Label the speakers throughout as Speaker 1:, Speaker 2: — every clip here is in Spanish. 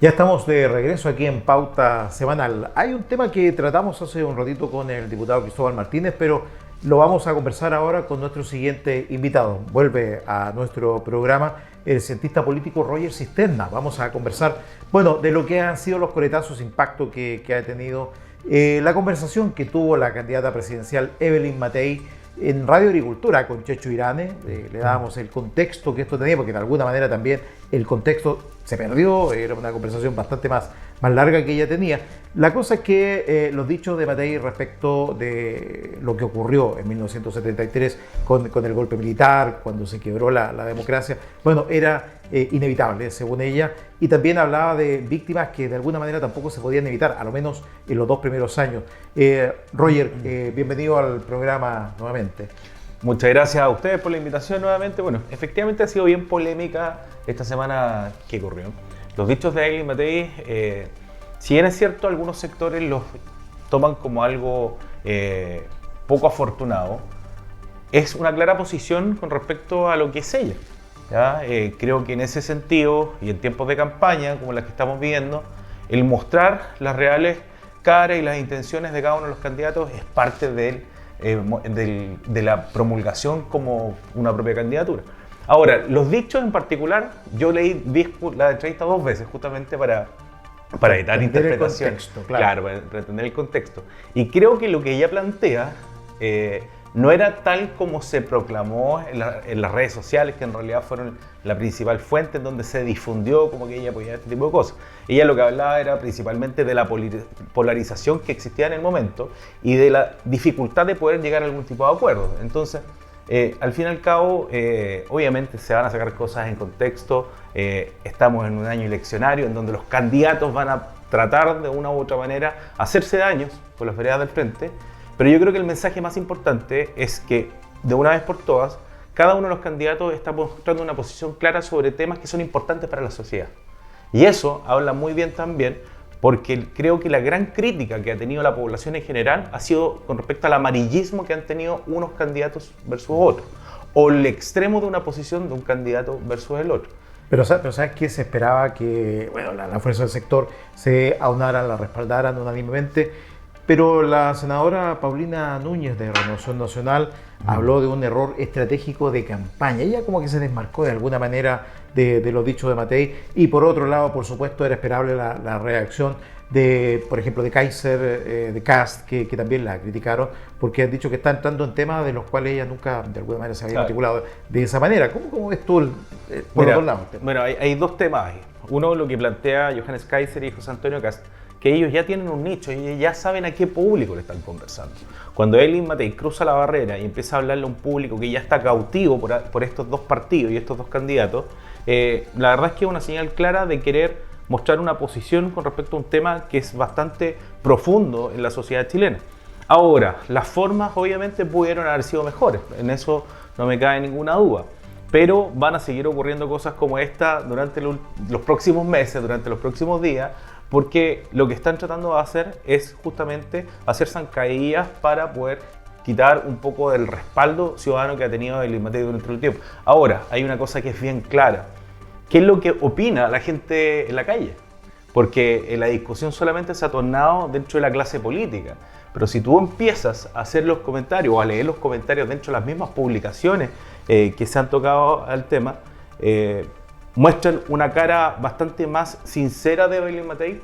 Speaker 1: Ya estamos de regreso aquí en Pauta Semanal. Hay un tema que tratamos hace un ratito con el diputado Cristóbal Martínez, pero lo vamos a conversar ahora con nuestro siguiente invitado. Vuelve a nuestro programa el cientista político Roger Cisterna. Vamos a conversar, bueno, de lo que han sido los coletazos, impacto que ha tenido la conversación que tuvo la candidata presidencial Evelyn Matei en Radio Agricultura con Checho Irane. Le dábamos el contexto que esto tenía, porque de alguna manera también el contexto se perdió, era una conversación bastante más larga que ella tenía. La cosa es que los dichos de Matei respecto de lo que ocurrió en 1973 con el golpe militar, cuando se quebró la democracia, bueno, era inevitable, según ella, y también hablaba de víctimas que de alguna manera tampoco se podían evitar, a lo menos en los 2 primeros años. Roger, bienvenido al programa nuevamente.
Speaker 2: Muchas gracias a ustedes por la invitación nuevamente. Bueno, efectivamente ha sido bien polémica esta semana que corrió. Los dichos de Evelyn Matei, si bien es cierto, algunos sectores los toman como algo poco afortunado, es una clara posición con respecto a lo que es ella. ¿Ya? Creo que en ese sentido, y en tiempos de campaña como las que estamos viviendo, el mostrar las reales caras y las intenciones de cada uno de los candidatos es parte de la promulgación como una propia candidatura. Ahora, los dichos en particular, yo leí la entrevista 2 veces justamente para evitar interpretaciones. Claro, para entender el contexto. Y creo que lo que ella plantea no era tal como se proclamó en las redes sociales, que en realidad fueron la principal fuente en donde se difundió como que ella apoyaba este tipo de cosas. Ella lo que hablaba era principalmente de la polarización que existía en el momento y de la dificultad de poder llegar a algún tipo de acuerdo. Entonces, al fin y al cabo, obviamente se van a sacar cosas en contexto. Estamos en un año eleccionario en donde los candidatos van a tratar de una u otra manera hacerse daños por las veredas del frente. Pero yo creo que el mensaje más importante es que, de una vez por todas, cada uno de los candidatos está mostrando una posición clara sobre temas que son importantes para la sociedad. Y eso habla muy bien también, porque creo que la gran crítica que ha tenido la población en general ha sido con respecto al amarillismo que han tenido unos candidatos versus otros, o el extremo de una posición de un candidato versus el otro.
Speaker 1: Pero ¿sabes qué? Se esperaba que bueno, la fuerza del sector se aunaran, la respaldaran unánimemente. Pero la senadora Paulina Núñez de Renovación Nacional habló de un error estratégico de campaña. Ella como que se desmarcó de alguna manera de los dichos de Matei. Y por otro lado, por supuesto, era esperable la reacción de, por ejemplo, de Kaiser, de Kast, que también la criticaron, porque han dicho que está entrando en temas de los cuales ella nunca de alguna manera se había articulado de esa manera. ¿Cómo ves tú por los dos lados?
Speaker 2: Bueno, hay 2 temas ahí. Uno, lo que plantea Johannes Kaiser y José Antonio Kast, que ellos ya tienen un nicho y ya saben a qué público le están conversando. Cuando Evelyn Matei cruza la barrera y empieza a hablarle a un público que ya está cautivo por estos 2 partidos y estos 2 candidatos, la verdad es que es una señal clara de querer mostrar una posición con respecto a un tema que es bastante profundo en la sociedad chilena. Ahora, las formas obviamente pudieron haber sido mejores, en eso no me cabe ninguna duda. Pero van a seguir ocurriendo cosas como esta durante los próximos meses, durante los próximos días, porque lo que están tratando de hacer es justamente hacer zancadillas para poder quitar un poco del respaldo ciudadano que ha tenido Evelyn Matei durante el tiempo. Ahora, hay una cosa que es bien clara. ¿Qué es lo que opina la gente en la calle? Porque la discusión solamente se ha tornado dentro de la clase política. Pero si tú empiezas a hacer los comentarios o a leer los comentarios dentro de las mismas publicaciones que se han tocado al tema, muestran una cara bastante más sincera de Evelyn Matei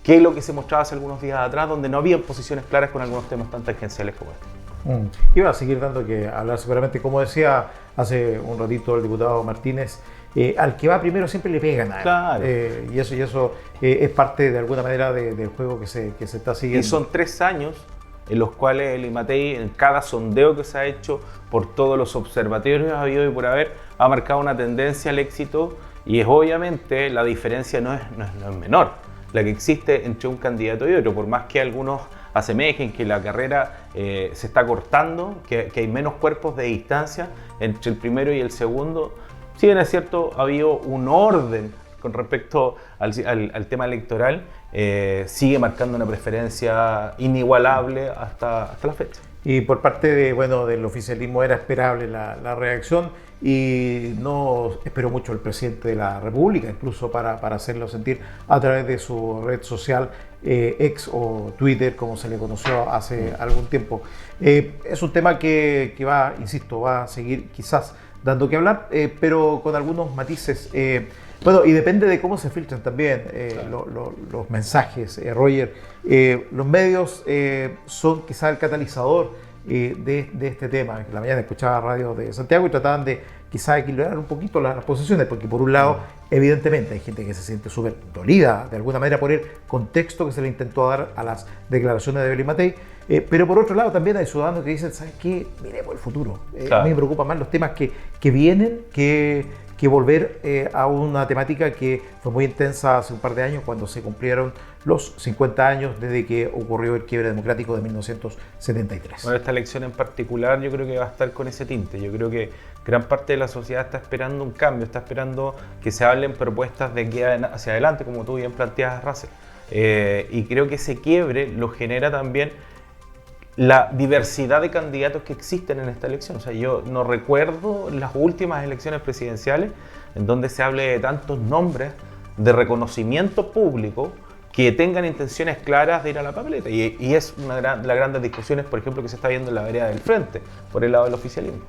Speaker 2: que lo que se mostraba hace algunos días atrás, donde no había posiciones claras con algunos temas tan tangenciales como este.
Speaker 1: Iba a seguir dando que hablar seguramente, como decía hace un ratito el diputado Martínez, al que va primero siempre le pegan a él.
Speaker 2: Claro.
Speaker 1: Y eso es parte de alguna manera del juego que se está siguiendo.
Speaker 2: Y son 3 años en los cuales Evelyn Matei, en cada sondeo que se ha hecho por todos los observatorios habido y por haber, ha marcado una tendencia al éxito, y es obviamente la diferencia no es menor la que existe entre un candidato y otro, por más que algunos asemejen que la carrera se está cortando, que hay menos cuerpos de distancia entre el primero y el segundo. Si bien es cierto, ha habido un orden con respecto al tema electoral, sigue marcando una preferencia inigualable hasta la fecha.
Speaker 1: Y por parte de, bueno, del oficialismo era esperable la reacción y no esperó mucho el presidente de la República, incluso para hacerlo sentir a través de su red social X o Twitter, como se le conoció hace algún tiempo. Es un tema que va, insisto, va a seguir quizás dando que hablar, pero con algunos matices. Bueno, y depende de cómo se filtran también los mensajes, Roger. Los medios son quizás el catalizador de este tema. La mañana escuchaba radio de Santiago y trataban de quizás equilibrar un poquito las posiciones, porque por un lado, evidentemente, hay gente que se siente súper dolida de alguna manera por el contexto que se le intentó dar a las declaraciones de Evelyn Matei, pero por otro lado también hay ciudadanos que dicen, ¿sabes qué? Miremos el futuro. A mí me preocupan más los temas que vienen que volver a una temática que fue muy intensa hace un par de años, cuando se cumplieron los 50 años desde que ocurrió el quiebre democrático de 1973.
Speaker 2: Bueno, esta elección en particular yo creo que va a estar con ese tinte. Yo creo que gran parte de la sociedad está esperando un cambio, está esperando que se hablen propuestas de aquí hacia adelante, como tú bien planteas, Russell. Y creo que ese quiebre lo genera también la diversidad de candidatos que existen en esta elección. O sea, yo no recuerdo las últimas elecciones presidenciales en donde se hable de tantos nombres de reconocimiento público que tengan intenciones claras de ir a la papeleta. Y es una de las grandes discusiones, por ejemplo, que se está viendo en la vereda del frente, por el lado del oficialismo.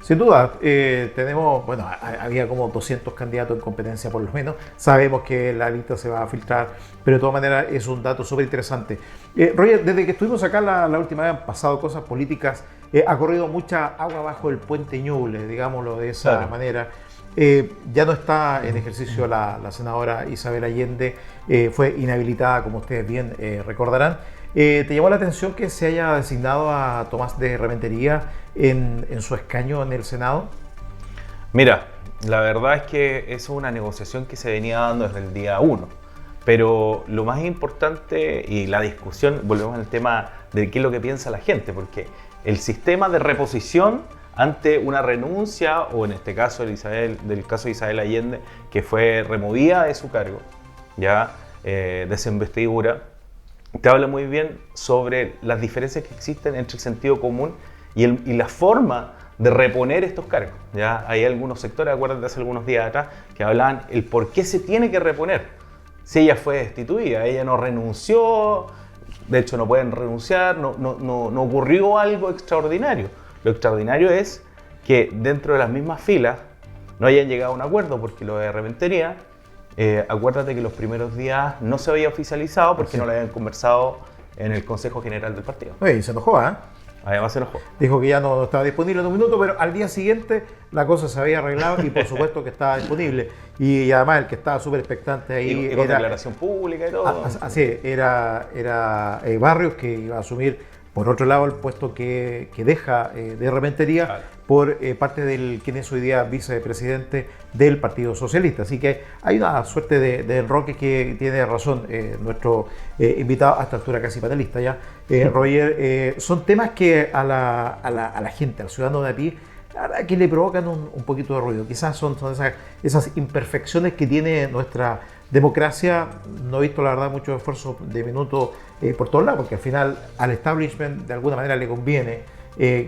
Speaker 1: Sin duda, tenemos, bueno, había como 200 candidatos en competencia por lo menos. Sabemos que la lista se va a filtrar, pero de todas maneras es un dato súper interesante. Roger, desde que estuvimos acá la última vez han pasado cosas políticas, ha corrido mucha agua bajo el puente Ñuble, digámoslo de esa manera. Ya no está en ejercicio la senadora Isabel Allende, fue inhabilitada, como ustedes bien recordarán. ¿Te llamó la atención que se haya designado a Tomás de Rementería en su escaño en el Senado?
Speaker 2: Mira, la verdad es que es una negociación que se venía dando desde el día 1, pero lo más importante y la discusión, volvemos al tema de qué es lo que piensa la gente, porque el sistema de reposición ante una renuncia, o en este caso del caso de Isabel Allende, que fue removida de su cargo, ya de esa investidura, te habla muy bien sobre las diferencias que existen entre el sentido común y la forma de reponer estos cargos. ¿Ya? Hay algunos sectores, acuérdate, hace algunos días atrás, que hablaban el por qué se tiene que reponer. Si ella fue destituida, ella no renunció, de hecho no pueden renunciar, no ocurrió algo extraordinario. Lo extraordinario es que dentro de las mismas filas no hayan llegado a un acuerdo, porque lo de Rementería, acuérdate que los primeros días no se había oficializado porque no lo habían conversado en el Consejo General del partido.
Speaker 1: Oye, se enojó, ¿eh?
Speaker 2: Además se enojó.
Speaker 1: Dijo que ya no estaba disponible en un minuto, pero al día siguiente la cosa se había arreglado y por supuesto que estaba disponible. Y además el que estaba súper expectante ahí
Speaker 2: y con declaración pública y todo.
Speaker 1: Así era Barrios, que iba a asumir por otro lado el puesto que deja de Rementería, claro, por parte del quien es hoy día vicepresidente del Partido Socialista. Así que hay una suerte de enroque que tiene razón nuestro invitado, a esta altura casi panelista ya, Roger. Son temas que a la gente, al ciudadano de a pie, la verdad que le provocan un poquito de ruido. Quizás son esas imperfecciones que tiene nuestra democracia. No he visto la verdad mucho esfuerzo de minuto por todos lados, porque al final al establishment de alguna manera le conviene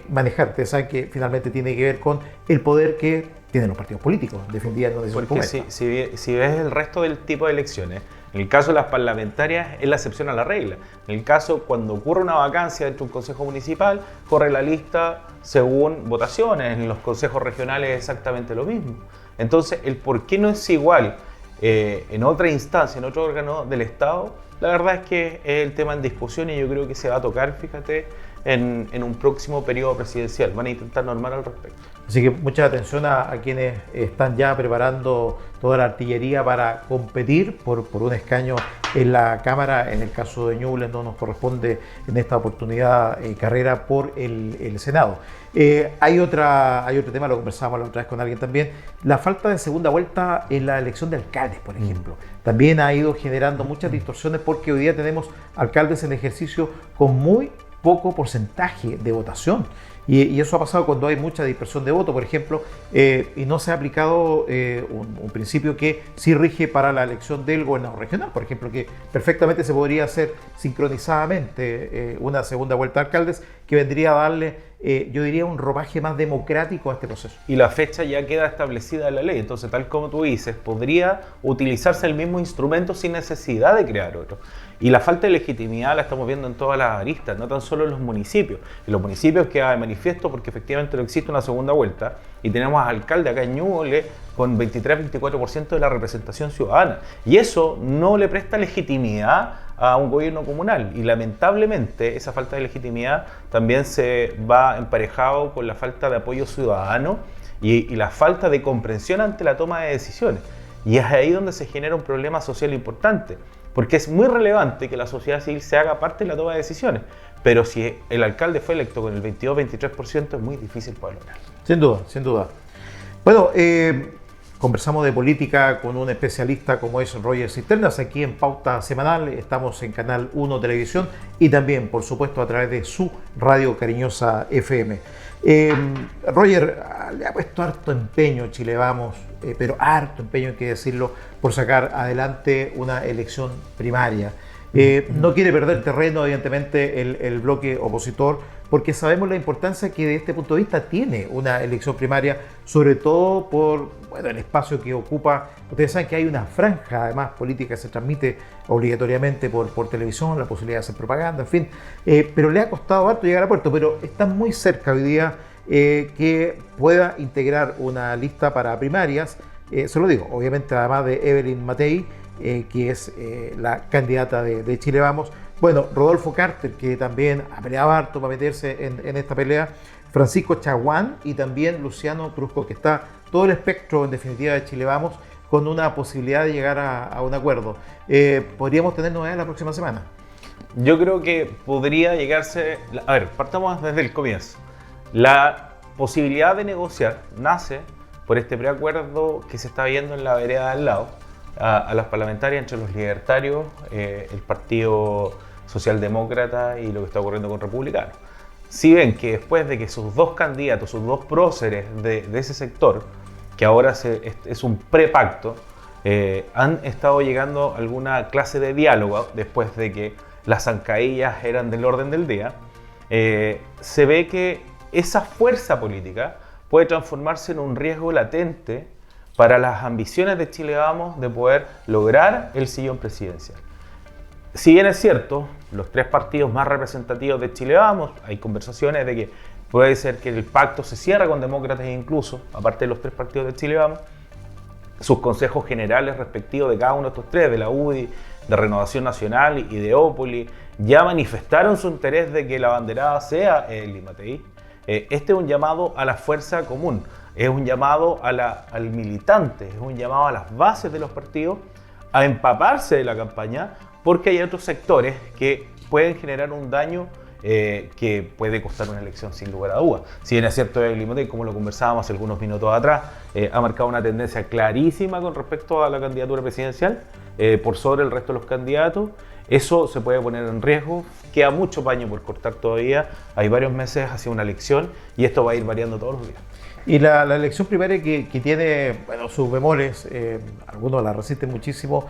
Speaker 1: manejar. Ustedes saben que finalmente tiene que ver con el poder que tienen los partidos políticos, defendiendo de su
Speaker 2: porque si ves el resto del tipo de elecciones, en el caso de las parlamentarias es la excepción a la regla. En el caso cuando ocurre una vacancia dentro de un consejo municipal, corre la lista según votaciones. En los consejos regionales es exactamente lo mismo. Entonces, el por qué no es igual en otra instancia, en otro órgano del Estado, la verdad es que es el tema en discusión y yo creo que se va a tocar, fíjate, en un próximo periodo presidencial. Van a intentar normar al respecto.
Speaker 1: Así que mucha atención a quienes están ya preparando toda la artillería para competir por un escaño en la Cámara. En el caso de Ñuble no nos corresponde en esta oportunidad carrera por el Senado. Hay otro tema, lo conversábamos la otra vez con alguien también, la falta de segunda vuelta en la elección de alcaldes, por ejemplo. También ha ido generando muchas distorsiones porque hoy día tenemos alcaldes en ejercicio con muy poco porcentaje de votación. Y eso ha pasado cuando hay mucha dispersión de voto, por ejemplo, y no se ha aplicado un principio que sí rige para la elección del gobernador regional, por ejemplo, que perfectamente se podría hacer sincronizadamente una segunda vuelta de alcaldes que vendría a darle, yo diría, un ropaje más democrático a este proceso.
Speaker 2: Y la fecha ya queda establecida en la ley, entonces tal como tú dices, podría utilizarse el mismo instrumento sin necesidad de crear otro. Y la falta de legitimidad la estamos viendo en todas las aristas, no tan solo en los municipios. En los municipios queda de manifiesto porque efectivamente no existe una segunda vuelta y tenemos al alcalde acá en Ñuble con 23-24% de la representación ciudadana. Y eso no le presta legitimidad a un gobierno comunal. Y lamentablemente esa falta de legitimidad también se va emparejado con la falta de apoyo ciudadano y la falta de comprensión ante la toma de decisiones. Y es ahí donde se genera un problema social importante. Porque es muy relevante que la sociedad civil se haga parte de la toma de decisiones, pero si el alcalde fue electo con el 22-23% es muy difícil poder lograrlo.
Speaker 1: Sin duda, sin duda. Bueno, conversamos de política con un especialista como es Roger Cisternas aquí en Pauta Semanal. Estamos en Canal 1 Televisión y también, por supuesto, a través de su radio cariñosa FM. Roger le ha puesto harto empeño Chile Vamos, pero harto empeño, hay que decirlo, por sacar adelante una elección primaria. No quiere perder terreno, evidentemente, el bloque opositor, porque sabemos la importancia que de este punto de vista tiene una elección primaria, sobre todo por el espacio que ocupa. Ustedes saben que hay una franja, además, política que se transmite obligatoriamente por televisión, la posibilidad de hacer propaganda, en fin, pero le ha costado harto llegar a puerto, pero está muy cerca hoy día que pueda integrar una lista para primarias. Se lo digo, obviamente, además de Evelyn Matei, que es la candidata de Chile Vamos. Bueno, Rodolfo Carter, que también ha peleado harto para meterse en esta pelea. Francisco Chaguán y también Luciano Trusco, que está todo el espectro, en definitiva, de Chile Vamos, con una posibilidad de llegar a un acuerdo. ¿Podríamos tener novedades la próxima semana?
Speaker 2: Yo creo que podría llegarse... A ver, partamos desde el comienzo. La posibilidad de negociar nace por este preacuerdo que se está viendo en la vereda de al lado, a las parlamentarias entre los libertarios, el Partido Socialdemócrata y lo que está ocurriendo con Republicanos. Si ven que después de que sus dos candidatos, sus dos próceres de ese sector, que ahora es un prepacto, han estado llegando a alguna clase de diálogo después de que las zancadillas eran del orden del día, se ve que esa fuerza política puede transformarse en un riesgo latente para las ambiciones de Chile Vamos de poder lograr el sillón presidencial. Si bien es cierto, los tres partidos más representativos de Chile Vamos, hay conversaciones de que puede ser que el pacto se cierre con demócratas incluso, aparte de los tres partidos de Chile Vamos, sus consejos generales respectivos de cada uno de estos tres, de la UDI, de Renovación Nacional y de Ópoli, ya manifestaron su interés de que la abanderada sea Evelyn Matei. Este es un llamado a la fuerza común, es un llamado al militante, es un llamado a las bases de los partidos a empaparse de la campaña, porque hay otros sectores que pueden generar un daño que puede costar una elección sin lugar a dudas. Si bien es cierto, Evelyn Matei, como lo conversábamos algunos minutos atrás, ha marcado una tendencia clarísima con respecto a la candidatura presidencial, por sobre el resto de los candidatos. Eso se puede poner en riesgo, queda mucho paño por cortar todavía, hay varios meses hacia una elección y esto va a ir variando todos los días.
Speaker 1: Y la elección primaria que tiene sus bemoles, algunos la resisten muchísimo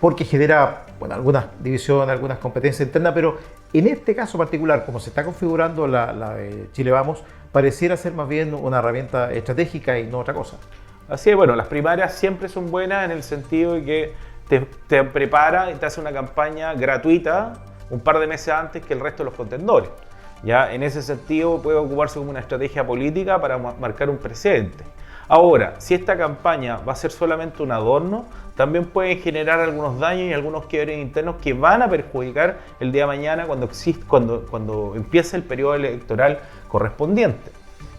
Speaker 1: porque genera algunas divisiones, algunas competencias internas, pero en este caso particular, como se está configurando la de Chile Vamos, pareciera ser más bien una herramienta estratégica y no otra cosa.
Speaker 2: Así es, las primarias siempre son buenas en el sentido de que te prepara y te hace una campaña gratuita un par de meses antes que el resto de los contendores. Ya en ese sentido puede ocuparse como una estrategia política para marcar un precedente. Ahora, si esta campaña va a ser solamente un adorno, también puede generar algunos daños y algunos quiebres internos que van a perjudicar el día de mañana cuando empiece el periodo electoral correspondiente.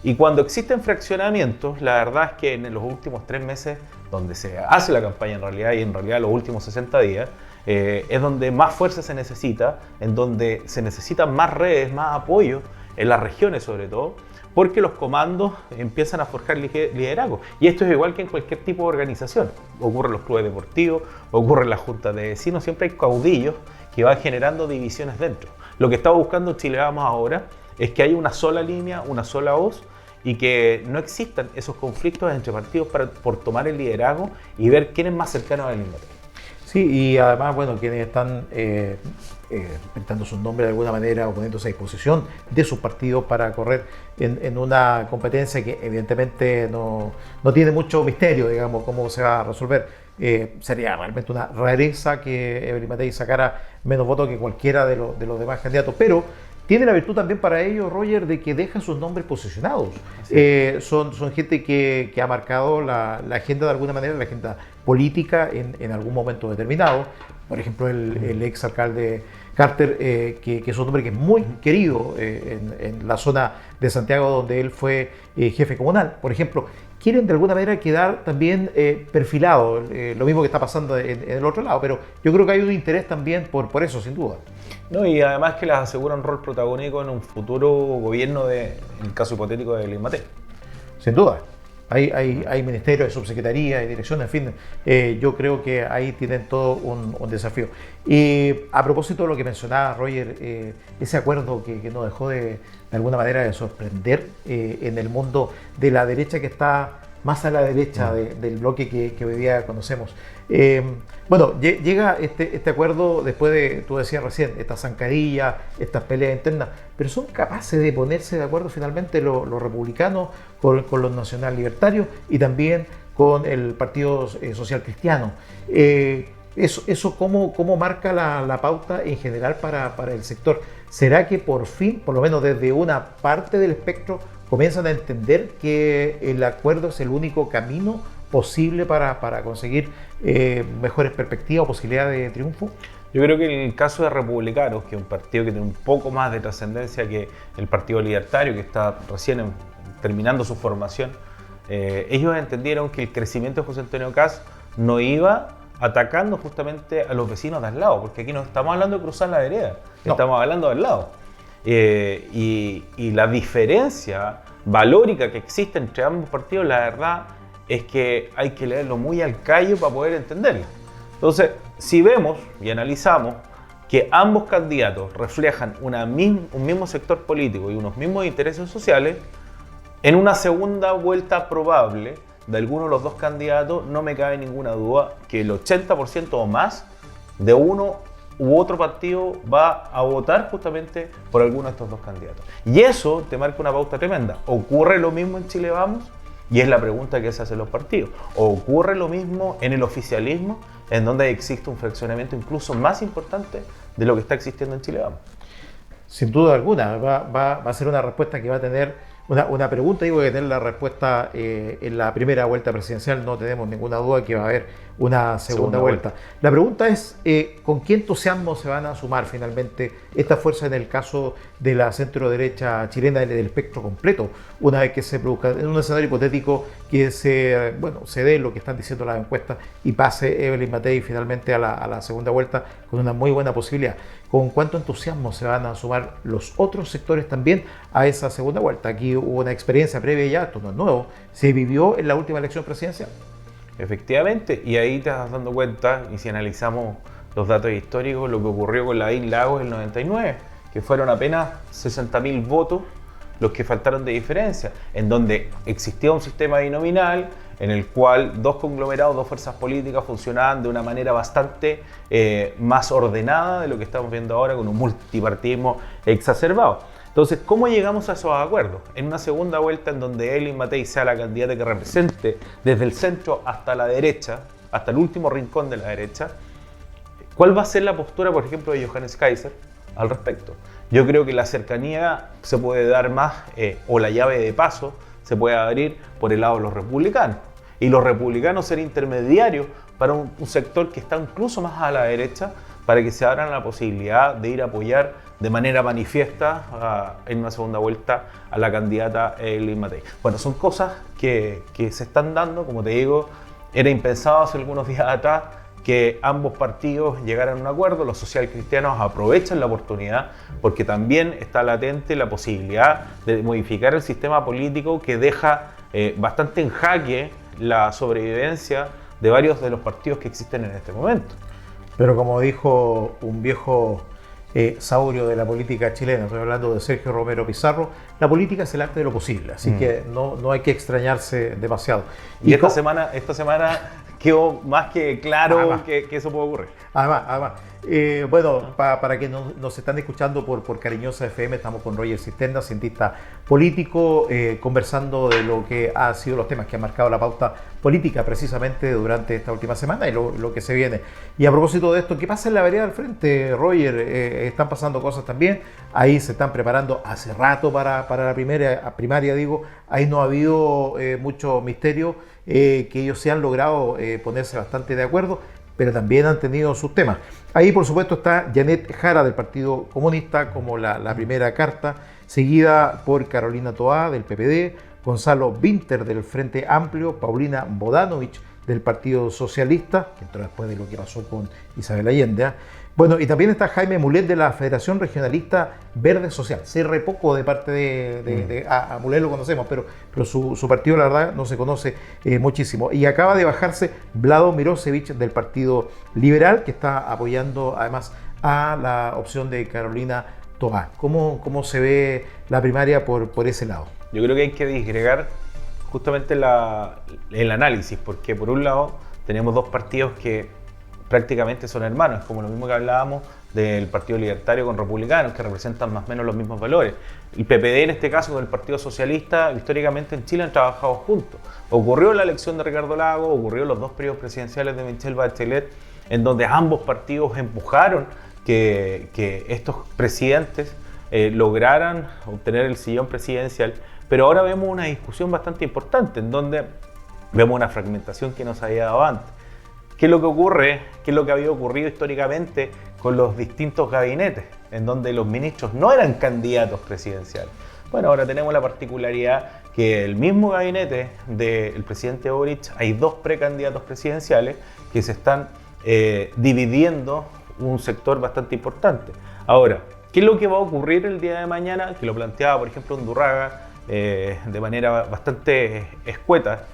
Speaker 2: Y cuando existen fraccionamientos, la verdad es que en los últimos 3 meses, donde se hace la campaña y en realidad los últimos 60 días, es donde más fuerza se necesita, en donde se necesitan más redes, más apoyo, en las regiones sobre todo, porque los comandos empiezan a forjar liderazgo. Y esto es igual que en cualquier tipo de organización. Ocurre en los clubes deportivos, ocurre en las juntas de vecinos, siempre hay caudillos que van generando divisiones dentro. Lo que está buscando Chile Vamos ahora es que haya una sola línea, una sola voz y que no existan esos conflictos entre partidos por tomar el liderazgo y ver quién es más cercano a Elín Matei.
Speaker 1: Sí, y además, bueno, quienes están presentando sus nombres de alguna manera o poniéndose a disposición de sus partidos para correr en una competencia que evidentemente no tiene mucho misterio, digamos, cómo se va a resolver. Sería realmente una rareza que Evelyn Matei sacara menos votos que cualquiera de los demás candidatos, pero tiene la virtud también para ello, Roger, de que dejan sus nombres posicionados. Son gente que ha marcado la agenda de alguna manera, la agenda política en algún momento determinado. Por ejemplo, el ex alcalde Carter, que es un hombre que es muy querido en la zona de Santiago, donde él fue jefe comunal. Por ejemplo, quieren de alguna manera quedar también perfilados, lo mismo que está pasando en el otro lado, pero yo creo que hay un interés también por eso, sin duda.
Speaker 2: No, y además que les asegura un rol protagónico en un futuro gobierno en el caso hipotético de Elín Matei.
Speaker 1: Sin duda. Hay ministerios, hay subsecretaría, hay dirección, en fin. Yo creo que ahí tienen todo un desafío. Y a propósito de lo que mencionaba Roger, ese acuerdo que nos dejó de alguna manera de sorprender en el mundo de la derecha que está más a la derecha del bloque que hoy día conocemos. Bueno, llega este acuerdo después de, tú decías recién, esta zancadilla, estas peleas internas, pero son capaces de ponerse de acuerdo finalmente los republicanos con los nacional libertarios y también con el Partido Social Cristiano. Eso ¿cómo marca la pauta en general para el sector? ¿Será que por fin, por lo menos desde una parte del espectro, comienzan a entender que el acuerdo es el único camino posible para conseguir mejores perspectivas o posibilidades de triunfo?
Speaker 2: Yo creo que en el caso de Republicanos, que es un partido que tiene un poco más de trascendencia que el Partido Libertario, que está recién terminando su formación, ellos entendieron que el crecimiento de José Antonio Kast no iba atacando justamente a los vecinos de al lado, porque aquí no estamos hablando de cruzar la vereda, estamos hablando de al lado. Y la diferencia valórica que existe entre ambos partidos, la verdad es que hay que leerlo muy al callo para poder entenderlo. Entonces, si vemos y analizamos que ambos candidatos reflejan un mismo sector político y unos mismos intereses sociales, en una segunda vuelta probable de alguno de los dos candidatos no me cabe ninguna duda que el 80% o más de uno u otro partido va a votar justamente por alguno de estos dos candidatos. Y eso te marca una pauta tremenda. ¿Ocurre lo mismo en Chile Vamos? Y es la pregunta que se hacen los partidos. ¿O ocurre lo mismo en el oficialismo, en donde existe un fraccionamiento incluso más importante de lo que está existiendo en Chile Vamos?
Speaker 1: Sin duda alguna, va a ser una respuesta que va a tener una pregunta, digo, que tener la respuesta en la primera vuelta presidencial, no tenemos ninguna duda que va a haber una segunda vuelta. La pregunta es, ¿con qué entusiasmo se van a sumar finalmente estas fuerzas en el caso de la centro-derecha chilena del espectro completo, una vez que se produzca, en un escenario hipotético que se dé lo que están diciendo las encuestas y pase Evelyn Matei finalmente a la segunda vuelta con una muy buena posibilidad? ¿Con cuánto entusiasmo se van a sumar los otros sectores también a esa segunda vuelta? Aquí hubo una experiencia previa ya, esto no es nuevo, se vivió en la última elección presidencial.
Speaker 2: Efectivamente, y ahí te estás dando cuenta, y si analizamos los datos históricos, lo que ocurrió con Lavín Lagos en el 99, que fueron apenas 60.000 votos los que faltaron de diferencia, en donde existía un sistema binominal en el cual dos conglomerados, dos fuerzas políticas funcionaban de una manera bastante más ordenada de lo que estamos viendo ahora con un multipartidismo exacerbado. Entonces, ¿cómo llegamos a esos acuerdos? En una segunda vuelta en donde Evelyn Matei sea la candidata que represente desde el centro hasta la derecha, hasta el último rincón de la derecha, ¿cuál va a ser la postura, por ejemplo, de Johannes Kaiser al respecto? Yo creo que la cercanía se puede dar más, o la llave de paso se puede abrir por el lado de los republicanos. Y los republicanos ser intermediarios para un sector que está incluso más a la derecha, para que se abran la posibilidad de ir a apoyar de manera manifiesta en una segunda vuelta a la candidata Evelyn Matei. Bueno, son cosas que se están dando, como te digo, era impensado hace algunos días atrás que ambos partidos llegaran a un acuerdo. Los socialcristianos aprovechan la oportunidad porque también está latente la posibilidad de modificar el sistema político que deja bastante en jaque la sobrevivencia de varios de los partidos que existen en este momento.
Speaker 1: Pero como dijo un viejo saurio de la política chilena. Estoy hablando de Sergio Romero Pizarro. La política es el arte de lo posible, así que no hay que extrañarse demasiado.
Speaker 2: Y esta semana quedó más que claro que eso puede ocurrir.
Speaker 1: Además, bueno, para que nos están escuchando por Cariñosa FM, estamos con Roger Cisterna, cientista político, conversando de lo que han sido los temas que han marcado la pauta política precisamente durante esta última semana y lo que se viene. Y a propósito de esto, ¿qué pasa en la vereda del frente, Roger? Están pasando cosas también, ahí se están preparando hace rato para la primaria, digo, ahí no ha habido mucho misterio, que ellos se han logrado ponerse bastante de acuerdo, pero también han tenido sus temas. Ahí, por supuesto, está Janet Jara del Partido Comunista como la primera carta, seguida por Carolina Toá del PPD, Gonzalo Winter del Frente Amplio, Paulina Bodanovich del Partido Socialista, que entró después de lo que pasó con Isabel Allende. Bueno, y también está Jaime Mulet de la Federación Regionalista Verde Social. Se re poco de parte a Mulet lo conocemos, pero su partido, la verdad, no se conoce muchísimo. Y acaba de bajarse Vlado Mirosevic del Partido Liberal, que está apoyando además a la opción de Carolina Toá. ¿Cómo se ve la primaria por ese lado?
Speaker 2: Yo creo que hay que disgregar justamente el análisis, porque por un lado tenemos dos partidos que prácticamente son hermanos, como lo mismo que hablábamos del Partido Libertario con Republicanos, que representan más o menos los mismos valores. El PPD en este caso con el Partido Socialista, históricamente en Chile han trabajado juntos. Ocurrió la elección de Ricardo Lagos, ocurrió los dos periodos presidenciales de Michelle Bachelet, en donde ambos partidos empujaron que estos presidentes lograran obtener el sillón presidencial, pero ahora vemos una discusión bastante importante, en donde vemos una fragmentación que no se había dado antes. ¿Qué es lo que ocurre? ¿Qué es lo que había ocurrido históricamente con los distintos gabinetes, en donde los ministros no eran candidatos presidenciales? Bueno, ahora tenemos la particularidad que el mismo gabinete del presidente Boric hay dos precandidatos presidenciales que se están dividiendo un sector bastante importante. Ahora, ¿qué es lo que va a ocurrir el día de mañana? Que lo planteaba, por ejemplo, Undurraga de manera bastante escueta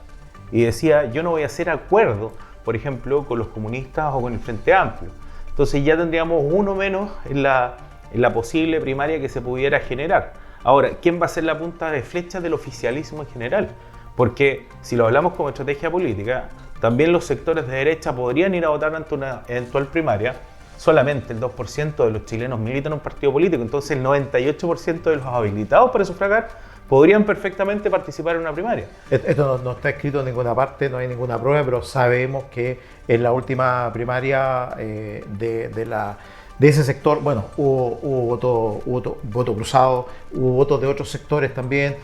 Speaker 2: y decía, yo no voy a hacer acuerdo, por ejemplo, con los comunistas o con el Frente Amplio. Entonces ya tendríamos uno menos en la posible primaria que se pudiera generar. Ahora, ¿quién va a ser la punta de flecha del oficialismo en general? Porque si lo hablamos como estrategia política, también los sectores de derecha podrían ir a votar ante una eventual primaria. Solamente el 2% de los chilenos militan en un partido político, entonces el 98% de los habilitados para sufragar podrían perfectamente participar en una primaria.
Speaker 1: Esto no está escrito en ninguna parte, no hay ninguna prueba, pero sabemos que en la última primaria de ese sector, bueno, hubo voto cruzado, hubo votos de otros sectores también,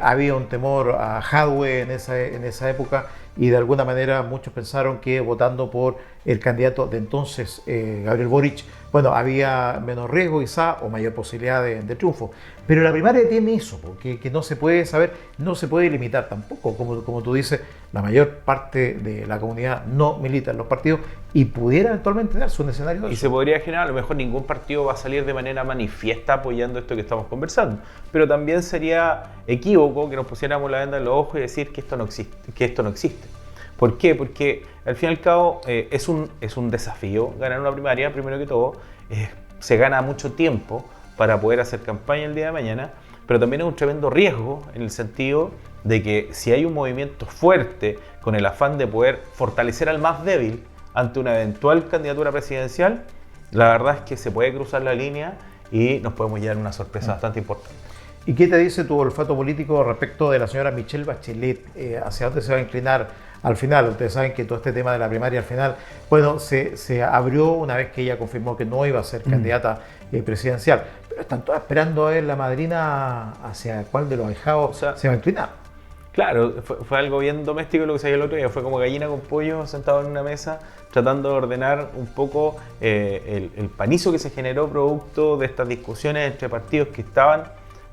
Speaker 1: había un temor a Jadwe en esa época y de alguna manera muchos pensaron que votando por el candidato de entonces, Gabriel Boric, bueno, había menos riesgo quizá o mayor posibilidad de triunfo. Pero la primaria tiene eso, porque que no se puede saber, no se puede limitar tampoco. Como tú dices, la mayor parte de la comunidad no milita en los partidos y pudiera eventualmente darse un escenario de eso.
Speaker 2: Y se podría generar, a lo mejor ningún partido va a salir de manera manifiesta apoyando esto que estamos conversando. Pero también sería equívoco que nos pusiéramos la venda en los ojos y decir que esto no existe. ¿Por qué? Porque al fin y al cabo es un desafío ganar una primaria, primero que todo, se gana mucho tiempo para poder hacer campaña el día de mañana, pero también es un tremendo riesgo en el sentido de que si hay un movimiento fuerte con el afán de poder fortalecer al más débil ante una eventual candidatura presidencial, la verdad es que se puede cruzar la línea y nos podemos llevar una sorpresa bastante importante.
Speaker 1: ¿Y qué te dice tu olfato político respecto de la señora Michelle Bachelet? ¿Hacia dónde se va a inclinar al final? Ustedes saben que todo este tema de la primaria al final, bueno, se abrió una vez que ella confirmó que no iba a ser candidata presidencial. Pero están todos esperando a ver la madrina hacia cuál de los ahijados se va a inclinar.
Speaker 2: Claro, fue algo bien doméstico lo que se dio el otro día. Fue como gallina con pollo sentado en una mesa tratando de ordenar un poco el panizo que se generó producto de estas discusiones entre partidos que estaban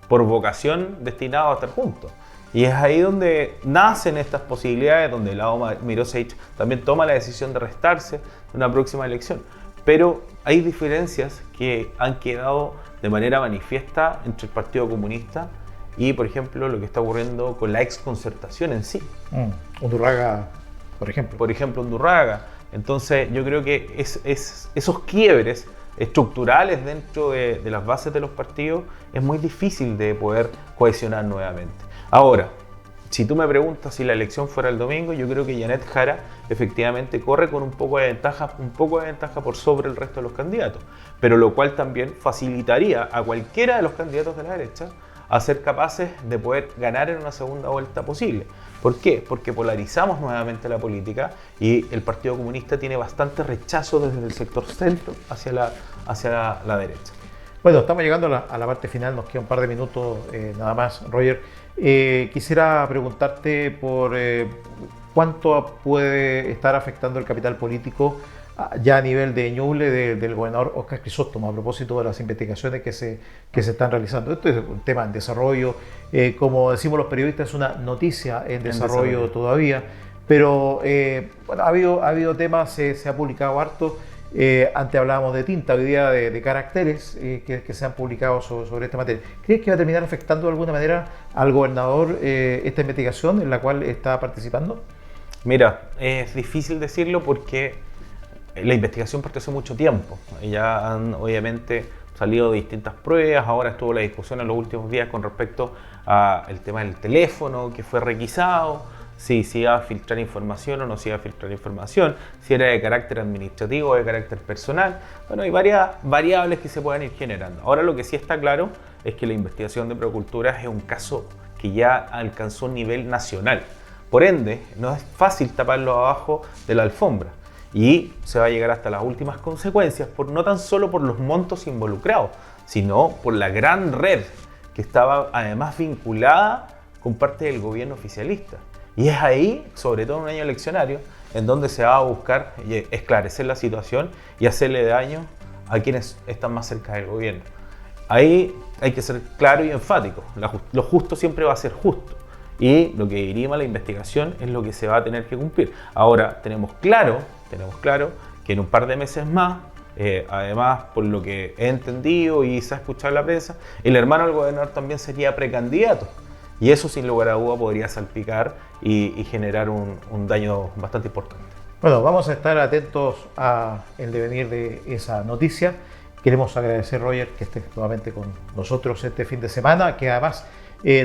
Speaker 2: por vocación destinados a estar juntos. Y es ahí donde nacen estas posibilidades, donde Vlado Mirosevic también toma la decisión de restarse de una próxima elección. Pero hay diferencias que han quedado de manera manifiesta entre el Partido Comunista y, por ejemplo, lo que está ocurriendo con la exconcertación en sí.
Speaker 1: Undurraga, por ejemplo.
Speaker 2: Por ejemplo, Undurraga. Entonces, yo creo que esos quiebres estructurales dentro de las bases de los partidos, es muy difícil de poder cohesionar nuevamente. Ahora, si tú me preguntas si la elección fuera el domingo, yo creo que Janet Jara efectivamente corre con un poco de ventaja por sobre el resto de los candidatos, pero lo cual también facilitaría a cualquiera de los candidatos de la derecha a ser capaces de poder ganar en una segunda vuelta posible. ¿Por qué? Porque polarizamos nuevamente la política y el Partido Comunista tiene bastante rechazo desde el sector centro hacia la derecha.
Speaker 1: Bueno, estamos llegando a la parte final, nos queda un par de minutos nada más, Roger. Quisiera preguntarte por cuánto puede estar afectando el capital político ya a nivel de Ñuble del gobernador Óscar Crisóstomo a propósito de las investigaciones que se están realizando. Esto es un tema en desarrollo, como decimos los periodistas, es una noticia en desarrollo todavía, pero bueno, ha habido temas, se ha publicado harto. Antes hablábamos de tinta, hoy día de caracteres que se han publicado sobre esta materia. ¿Crees que va a terminar afectando de alguna manera al gobernador esta investigación en la cual está participando?
Speaker 2: Mira, es difícil decirlo porque la investigación partió hace mucho tiempo. Ya han obviamente salido distintas pruebas, ahora estuvo la discusión en los últimos días con respecto al tema del teléfono que fue requisado, si se iba a filtrar información o no se iba a filtrar información, si era de carácter administrativo o de carácter personal. Bueno, hay varias variables que se pueden ir generando. Ahora lo que sí está claro es que la investigación de Procultura es un caso que ya alcanzó un nivel nacional. Por ende, no es fácil taparlo abajo de la alfombra. Y se va a llegar hasta las últimas consecuencias, no tan solo por los montos involucrados, sino por la gran red que estaba además vinculada con parte del gobierno oficialista. Y es ahí, sobre todo en un año eleccionario, en donde se va a buscar esclarecer la situación y hacerle daño a quienes están más cerca del gobierno. Ahí hay que ser claro y enfático. Lo justo siempre va a ser justo. Y lo que dirima la investigación es lo que se va a tener que cumplir. Ahora, tenemos claro que en un par de meses más, además por lo que he entendido y se ha escuchado en la prensa, el hermano del gobernador también sería precandidato. Y eso sin lugar a duda podría salpicar y generar un daño bastante importante.
Speaker 1: Bueno, vamos a estar atentos al devenir de esa noticia. Queremos agradecer, Roger, que estés nuevamente con nosotros este fin de semana, que además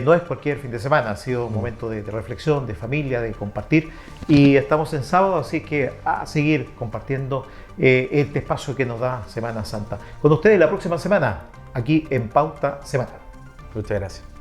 Speaker 1: no es cualquier fin de semana, ha sido un momento de reflexión, de familia, de compartir, y estamos en sábado, así que a seguir compartiendo este espacio que nos da Semana Santa. Con ustedes la próxima semana, aquí en Pauta Semanal.
Speaker 2: Muchas gracias.